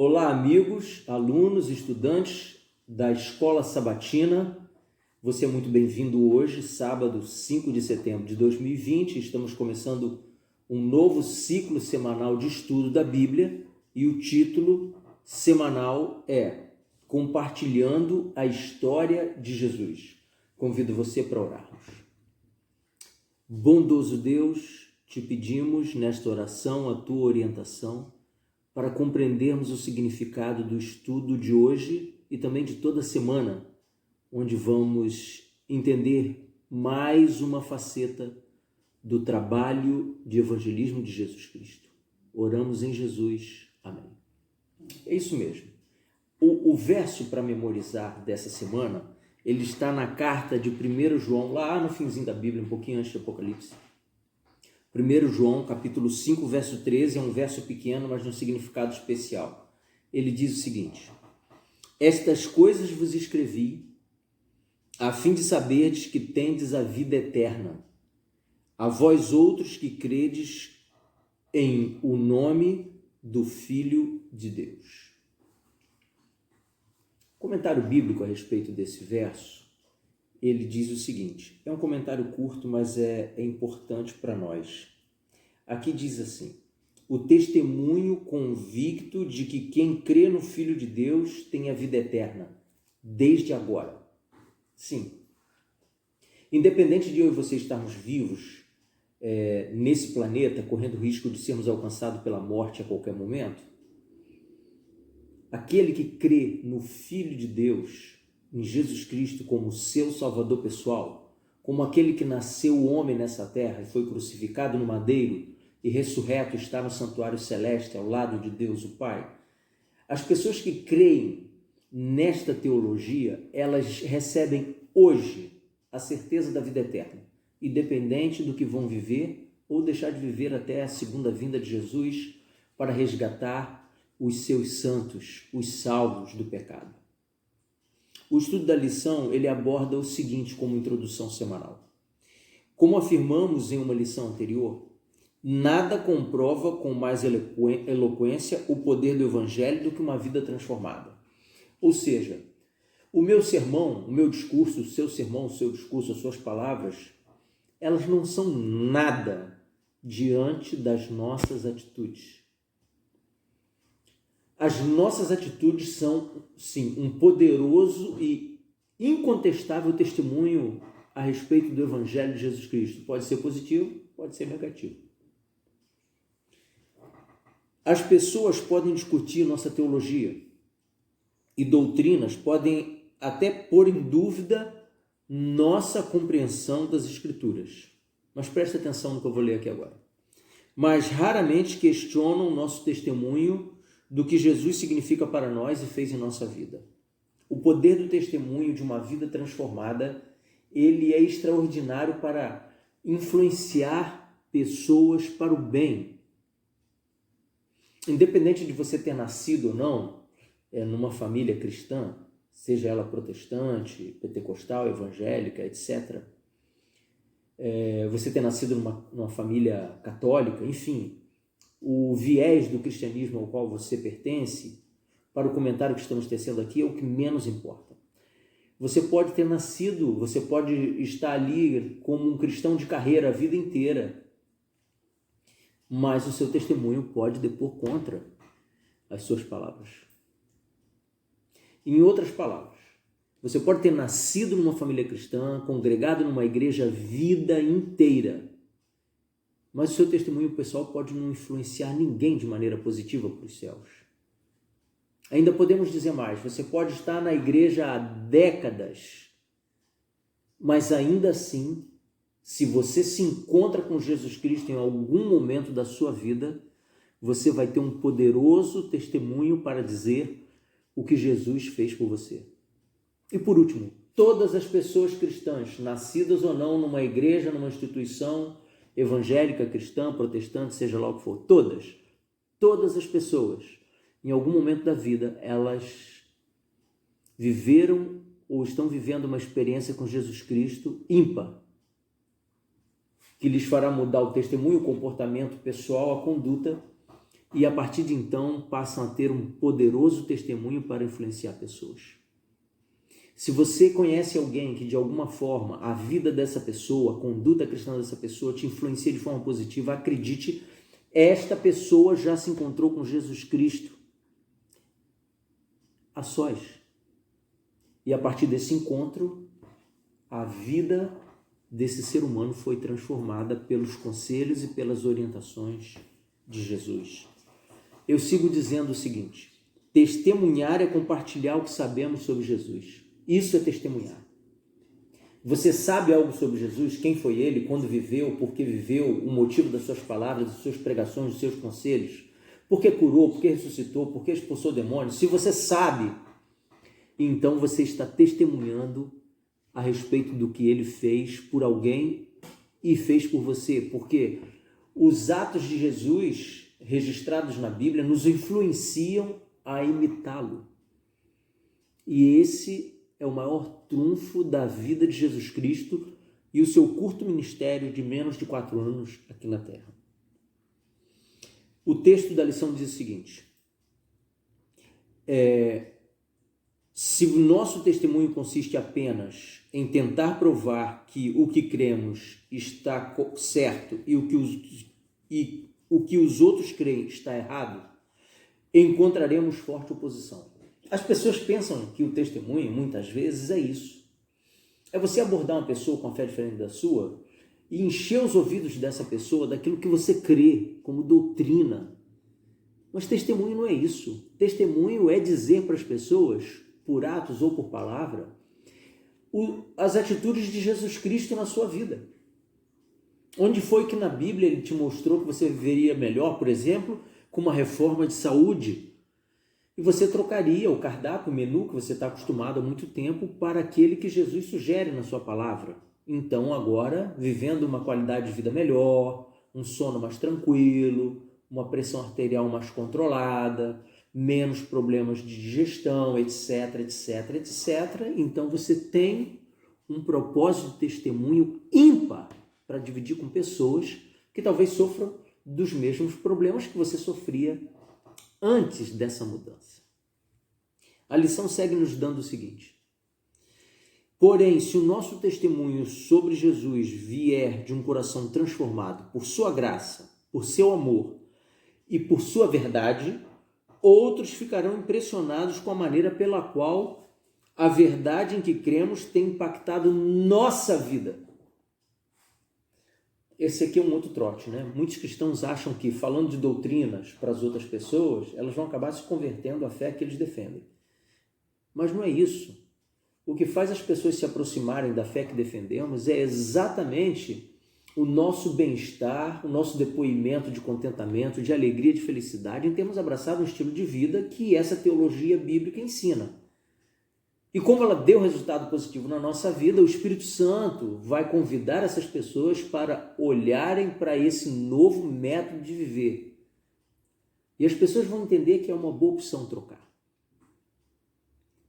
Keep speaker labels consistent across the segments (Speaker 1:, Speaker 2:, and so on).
Speaker 1: Olá, amigos, alunos, estudantes da Escola Sabatina. Você é muito bem-vindo hoje, sábado 5 de setembro de 2020. Estamos começando um novo ciclo semanal de estudo da Bíblia e o título semanal é Compartilhando a História de Jesus. Convido você para orarmos. Bondoso Deus, te pedimos nesta oração a tua orientação para compreendermos o significado do estudo de hoje e também de toda semana, onde vamos entender mais uma faceta do trabalho de evangelismo de Jesus Cristo. Oramos em Jesus. Amém. É isso mesmo. O verso para memorizar dessa semana, ele está na carta de 1 João, lá no finzinho da Bíblia, um pouquinho antes do Apocalipse. 1 João, capítulo 5, verso 13, é um verso pequeno, mas de um significado especial. Ele diz o seguinte: estas coisas vos escrevi, a fim de saberdes que tendes a vida eterna, a vós outros que credes em o nome do Filho de Deus. Comentário bíblico a respeito desse verso, ele diz o seguinte, é um comentário curto, mas é importante para nós. Aqui diz assim: o testemunho convicto de que quem crê no Filho de Deus tem a vida eterna, desde agora. Sim. Independente de eu e você estarmos vivos nesse planeta, correndo o risco de sermos alcançados pela morte a qualquer momento, aquele que crê no Filho de Deus, em Jesus Cristo como seu Salvador pessoal, como aquele que nasceu homem nessa terra e foi crucificado no madeiro e ressurreto está no santuário celeste ao lado de Deus o Pai, as pessoas que creem nesta teologia, elas recebem hoje a certeza da vida eterna, independente do que vão viver ou deixar de viver até a segunda vinda de Jesus para resgatar os seus santos, os salvos do pecado. O estudo da lição, ele aborda o seguinte como introdução semanal. Como afirmamos em uma lição anterior, nada comprova com mais eloquência o poder do Evangelho do que uma vida transformada. Ou seja, o meu sermão, o meu discurso, o seu sermão, o seu discurso, as suas palavras, elas não são nada diante das nossas atitudes. As nossas atitudes são, sim, um poderoso e incontestável testemunho a respeito do Evangelho de Jesus Cristo. Pode ser positivo, pode ser negativo. As pessoas podem discutir nossa teologia e doutrinas, podem até pôr em dúvida nossa compreensão das Escrituras. Mas preste atenção no que eu vou ler aqui agora. Mas raramente questionam nosso testemunho do que Jesus significa para nós e fez em nossa vida. O poder do testemunho de uma vida transformada, ele é extraordinário para influenciar pessoas para o bem. Independente de você ter nascido ou não numa família cristã, seja ela protestante, pentecostal, evangélica, etc. Você ter nascido numa família católica, enfim, o viés do cristianismo ao qual você pertence, para o comentário que estamos tecendo aqui, é o que menos importa. Você pode ter nascido, você pode estar ali como um cristão de carreira a vida inteira, mas o seu testemunho pode depor contra as suas palavras. Em outras palavras, você pode ter nascido numa família cristã, congregado numa igreja a vida inteira, mas o seu testemunho pessoal pode não influenciar ninguém de maneira positiva para os céus. Ainda podemos dizer mais, você pode estar na igreja há décadas, mas ainda assim, se você se encontra com Jesus Cristo em algum momento da sua vida, você vai ter um poderoso testemunho para dizer o que Jesus fez por você. E por último, todas as pessoas cristãs, nascidas ou não numa igreja, numa instituição evangélica, cristã, protestante, seja lá o que for, todas as pessoas, em algum momento da vida, elas viveram ou estão vivendo uma experiência com Jesus Cristo ímpar, que lhes fará mudar o testemunho, o comportamento pessoal, a conduta e a partir de então passam a ter um poderoso testemunho para influenciar pessoas. Se você conhece alguém que de alguma forma a vida dessa pessoa, a conduta cristã dessa pessoa te influencia de forma positiva, acredite, esta pessoa já se encontrou com Jesus Cristo a sós. E a partir desse encontro, a vida desse ser humano foi transformada pelos conselhos e pelas orientações de Jesus. Eu sigo dizendo o seguinte: testemunhar é compartilhar o que sabemos sobre Jesus. Isso é testemunhar. Você sabe algo sobre Jesus? Quem foi ele? Quando viveu? Por que viveu? O motivo das suas palavras, das suas pregações, dos seus conselhos? Por que curou? Por que ressuscitou? Por que expulsou demônios? Se você sabe, então você está testemunhando a respeito do que ele fez por alguém e fez por você. Porque os atos de Jesus registrados na Bíblia nos influenciam a imitá-lo. E esse é o maior trunfo da vida de Jesus Cristo e o seu curto ministério de menos de 4 anos aqui na Terra. O texto da lição diz o seguinte: se o nosso testemunho consiste apenas em tentar provar que o que cremos está certo e o que os outros creem está errado, encontraremos forte oposição. As pessoas pensam que o testemunho, muitas vezes, é isso. É você abordar uma pessoa com a fé diferente da sua e encher os ouvidos dessa pessoa daquilo que você crê como doutrina. Mas testemunho não é isso. Testemunho é dizer para as pessoas, por atos ou por palavra, as atitudes de Jesus Cristo na sua vida. Onde foi que na Bíblia ele te mostrou que você viveria melhor, por exemplo, com uma reforma de saúde? E você trocaria o cardápio, o menu que você está acostumado há muito tempo para aquele que Jesus sugere na sua palavra. Então agora, vivendo uma qualidade de vida melhor, um sono mais tranquilo, uma pressão arterial mais controlada, menos problemas de digestão, etc, etc, etc. Então você tem um propósito de testemunho ímpar para dividir com pessoas que talvez sofram dos mesmos problemas que você sofria antes dessa mudança. A lição segue nos dando o seguinte: porém, se o nosso testemunho sobre Jesus vier de um coração transformado por sua graça, por seu amor e por sua verdade, outros ficarão impressionados com a maneira pela qual a verdade em que cremos tem impactado nossa vida. Esse aqui é um outro trote, né? Muitos cristãos acham que, falando de doutrinas para as outras pessoas, elas vão acabar se convertendo à fé que eles defendem. Mas não é isso. O que faz as pessoas se aproximarem da fé que defendemos é exatamente o nosso bem-estar, o nosso depoimento de contentamento, de alegria, de felicidade, em termos abraçado um estilo de vida que essa teologia bíblica ensina. E como ela deu resultado positivo na nossa vida, o Espírito Santo vai convidar essas pessoas para olharem para esse novo método de viver. E as pessoas vão entender que é uma boa opção trocar.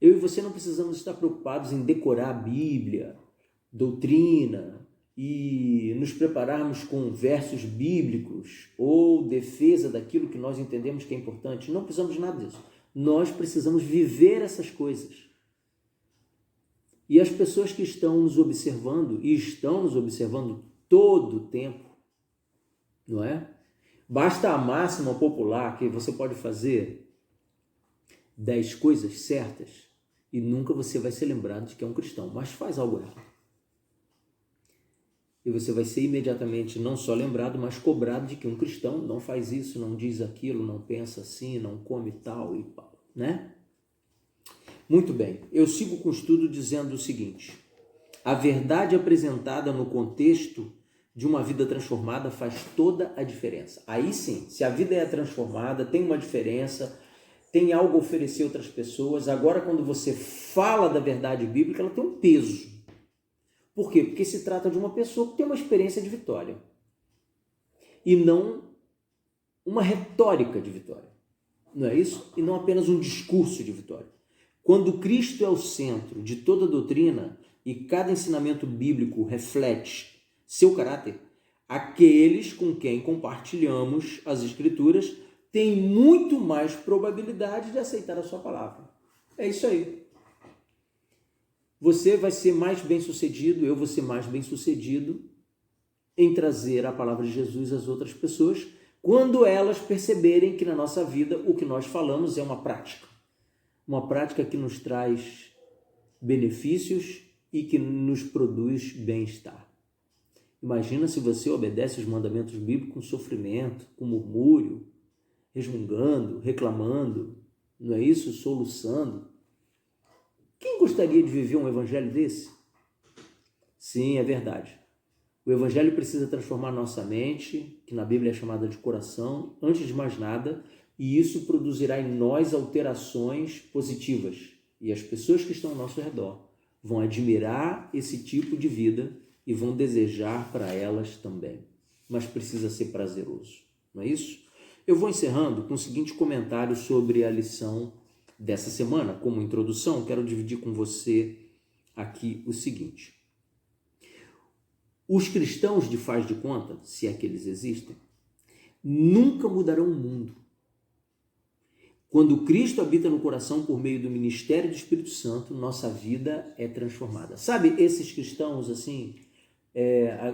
Speaker 1: Eu e você não precisamos estar preocupados em decorar a Bíblia, doutrina e nos prepararmos com versos bíblicos ou defesa daquilo que nós entendemos que é importante. Não precisamos de nada disso. Nós precisamos viver essas coisas. E as pessoas que estão nos observando, e estão nos observando todo o tempo, não é? Basta a máxima popular que você pode fazer 10 coisas certas e nunca você vai ser lembrado de que é um cristão, mas faz algo errado. E você vai ser imediatamente não só lembrado, mas cobrado de que um cristão não faz isso, não diz aquilo, não pensa assim, não come tal e tal, né? Muito bem, eu sigo com o estudo dizendo o seguinte: a verdade apresentada no contexto de uma vida transformada faz toda a diferença. Aí sim, se a vida é transformada, tem uma diferença, tem algo a oferecer a outras pessoas. Agora, quando você fala da verdade bíblica, ela tem um peso. Por quê? Porque se trata de uma pessoa que tem uma experiência de vitória e não uma retórica de vitória. Não é isso? E não apenas um discurso de vitória. Quando Cristo é o centro de toda doutrina e cada ensinamento bíblico reflete seu caráter, aqueles com quem compartilhamos as Escrituras tem muito mais probabilidade de aceitar a sua palavra. É isso aí. Você vai ser mais bem-sucedido, eu vou ser mais bem-sucedido em trazer a palavra de Jesus às outras pessoas, quando elas perceberem que na nossa vida o que nós falamos é uma prática que nos traz benefícios e que nos produz bem-estar. Imagina se você obedece os mandamentos bíblicos com sofrimento, com murmúrio, resmungando, reclamando, não é isso? Soluçando. Quem gostaria de viver um evangelho desse? Sim, é verdade. O evangelho precisa transformar nossa mente, que na Bíblia é chamada de coração, antes de mais nada, e isso produzirá em nós alterações positivas. E as pessoas que estão ao nosso redor vão admirar esse tipo de vida e vão desejar para elas também. Mas precisa ser prazeroso, não é isso? Eu vou encerrando com o seguinte comentário sobre a lição dessa semana. Como introdução, quero dividir com você aqui o seguinte. Os cristãos de faz de conta, se é que eles existem, nunca mudarão o mundo. Quando Cristo habita no coração por meio do ministério do Espírito Santo, nossa vida é transformada. Sabe, esses cristãos, assim,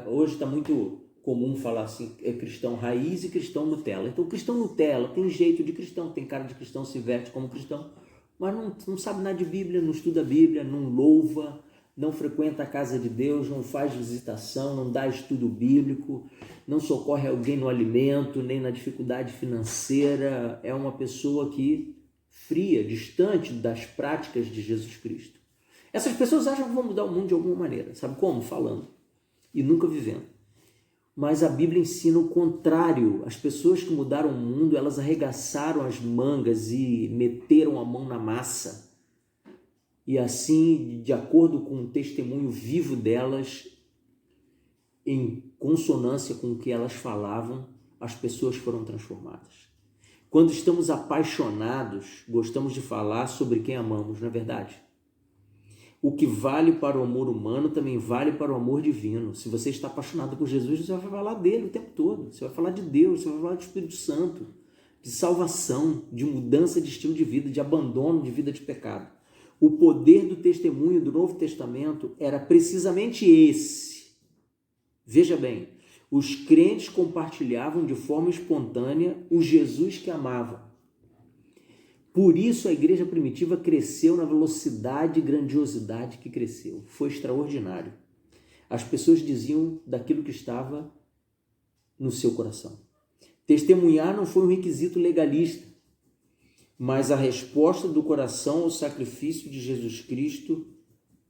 Speaker 1: hoje está muito comum falar assim, cristão raiz e cristão Nutella. Então, cristão Nutella tem jeito de cristão, tem cara de cristão, se veste como cristão, mas não sabe nada de Bíblia, não estuda a Bíblia, não louva, não frequenta a casa de Deus, não faz visitação, não dá estudo bíblico, não socorre alguém no alimento, nem na dificuldade financeira. É uma pessoa que fria, distante das práticas de Jesus Cristo. Essas pessoas acham que vão mudar o mundo de alguma maneira. Sabe como? Falando. E nunca vivendo. Mas a Bíblia ensina o contrário. As pessoas que mudaram o mundo, elas arregaçaram as mangas e meteram a mão na massa. E assim, de acordo com o testemunho vivo delas, em consonância com o que elas falavam, as pessoas foram transformadas. Quando estamos apaixonados, gostamos de falar sobre quem amamos, não é verdade? O que vale para o amor humano também vale para o amor divino. Se você está apaixonado por Jesus, você vai falar dele o tempo todo. Você vai falar de Deus, você vai falar do Espírito Santo, de salvação, de mudança de estilo de vida, de abandono de vida de pecado. O poder do testemunho do Novo Testamento era precisamente esse. Veja bem, os crentes compartilhavam de forma espontânea o Jesus que amavam. Por isso a igreja primitiva cresceu na velocidade e grandiosidade que cresceu. Foi extraordinário. As pessoas diziam daquilo que estava no seu coração. Testemunhar não foi um requisito legalista, mas a resposta do coração ao sacrifício de Jesus Cristo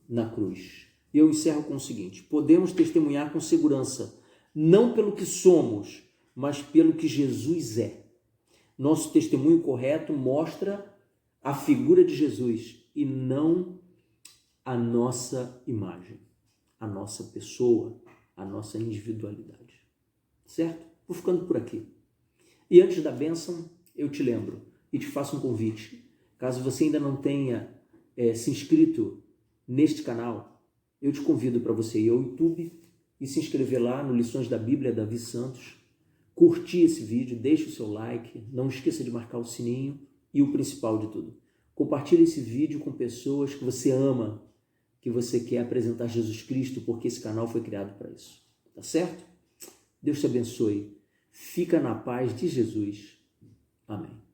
Speaker 1: na cruz. E eu encerro com o seguinte: podemos testemunhar com segurança, não pelo que somos, mas pelo que Jesus é. Nosso testemunho correto mostra a figura de Jesus e não a nossa imagem, a nossa pessoa, a nossa individualidade. Certo? Vou ficando por aqui. E antes da bênção, eu te lembro e te faço um convite. Caso você ainda não tenha se inscrito neste canal, eu te convido para você ir ao YouTube e se inscrever lá no Lições da Bíblia Davi Santos, curtir esse vídeo, deixe o seu like, não esqueça de marcar o sininho e o principal de tudo, compartilhe esse vídeo com pessoas que você ama, que você quer apresentar Jesus Cristo, porque esse canal foi criado para isso. Tá certo? Deus te abençoe. Fica na paz de Jesus. Amém.